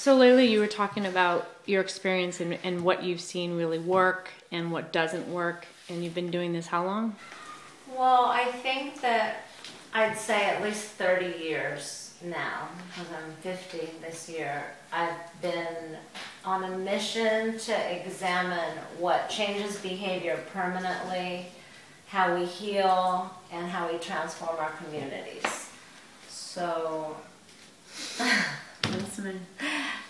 So Leila, you were talking about your experience and what you've seen really work and what doesn't work, and you've been doing this how long? Well, I think that I'd say at least 30 years now, because I'm 50 this year. I've been on a mission to examine what changes behavior permanently, how we heal, and how we transform our communities. So, listening,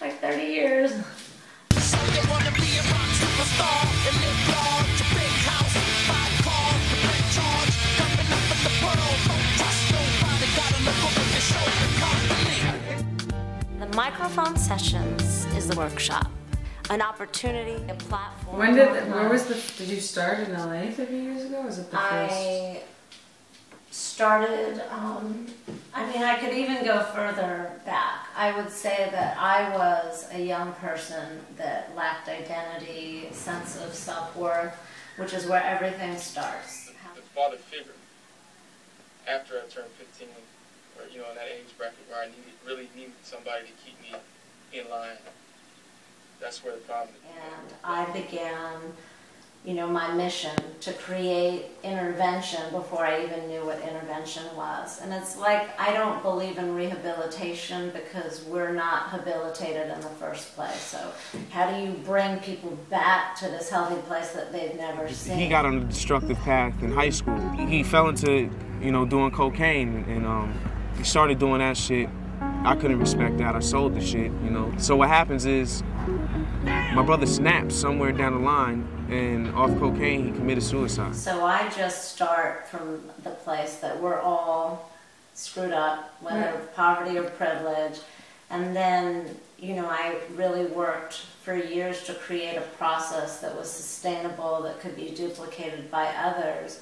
like 30 years. The Microphone Sessions is the workshop, an opportunity, a platform. Did you start in LA 50 years ago? Was it the first? I started, I mean, I could even go further back. I would say that I was a young person that lacked identity, sense of self-worth, which is where everything starts. The father figure, after I turned 15, or in that age bracket where I really needed somebody to keep me in line. That's where the problem is. And I began, my mission to create intervention before I even knew what intervention was. And it's like, I don't believe in rehabilitation because we're not habilitated in the first place. So how do you bring people back to this healthy place that they've never seen? He got on a destructive path in high school. He fell into, doing cocaine, and he started doing that shit. I couldn't respect that. I sold the shit, So what happens is, my brother snapped somewhere down the line, and off cocaine, he committed suicide. So I just start from the place that we're all screwed up, whether poverty or privilege. And then, I really worked for years to create a process that was sustainable, that could be duplicated by others,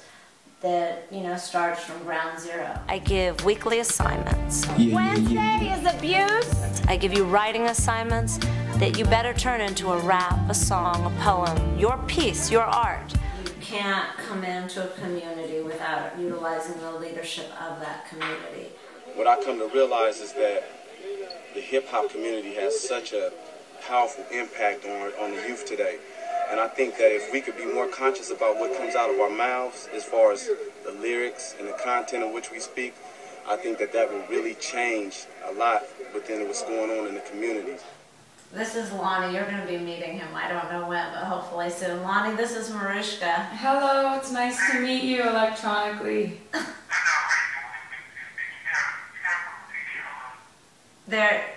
that, starts from ground zero. I give weekly assignments. Wednesday is abuse. I give you writing assignments that you better turn into a rap, a song, a poem, your piece, your art. You can't come into a community without utilizing the leadership of that community. What I come to realize is that the hip-hop community has such a powerful impact on the youth today. And I think that if we could be more conscious about what comes out of our mouths as far as the lyrics and the content of which we speak, I think that will really change a lot within what's going on in the community. This is Lonnie. You're going to be meeting him. I don't know when, but hopefully soon. Lonnie, this is Marushka. Hello, it's nice to meet you electronically.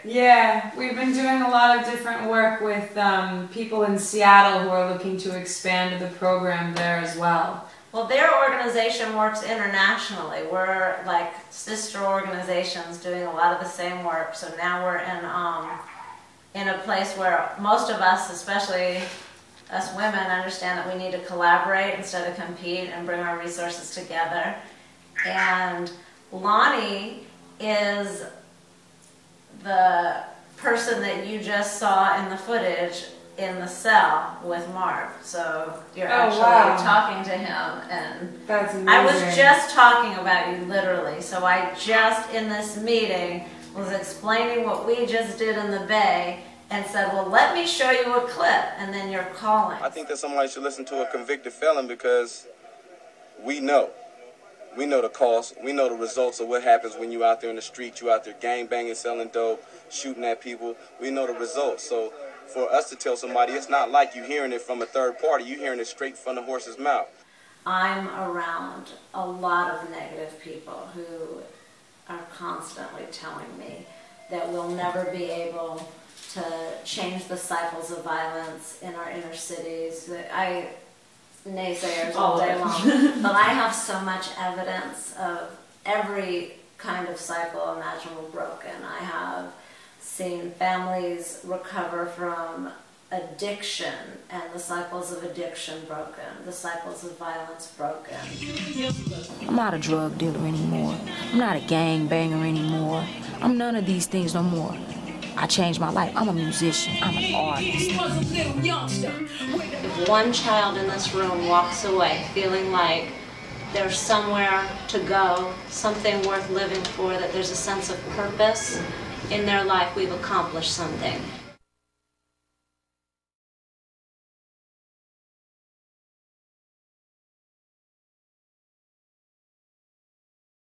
Yeah, we've been doing a lot of different work with people in Seattle who are looking to expand the program there as well. Well, their organization works internationally. We're like sister organizations doing a lot of the same work. So now we're in a place where most of us, especially us women, understand that we need to collaborate instead of compete and bring our resources together. And Lonnie is the person that you just saw in the footage in the cell with Marv. So you're actually talking to him, and that's amazing. I was just talking about you literally. So I just in this meeting was explaining what we just did in the Bay and said, well, let me show you a clip, and then you're calling. I think that somebody should listen to a convicted felon because we know the cost. We know the results of what happens when you out there in the street, you out there gang banging, selling dope, shooting at people. We know the results. So for us to tell somebody, it's not like you hearing it from a third party. You're hearing it straight from the horse's mouth. I'm around a lot of negative people who are constantly telling me that we'll never be able to change the cycles of violence in our inner cities. Naysayers all day long. But I have so much evidence of every kind of cycle imaginable broken. I have seen families recover from addiction and the cycles of addiction broken, the cycles of violence broken. I'm not a drug dealer anymore. I'm not a gang banger anymore. I'm none of these things no more. I changed my life. I'm a musician. I'm an artist. If one child in this room walks away feeling like there's somewhere to go, something worth living for, that there's a sense of purpose, in their life we've accomplished something.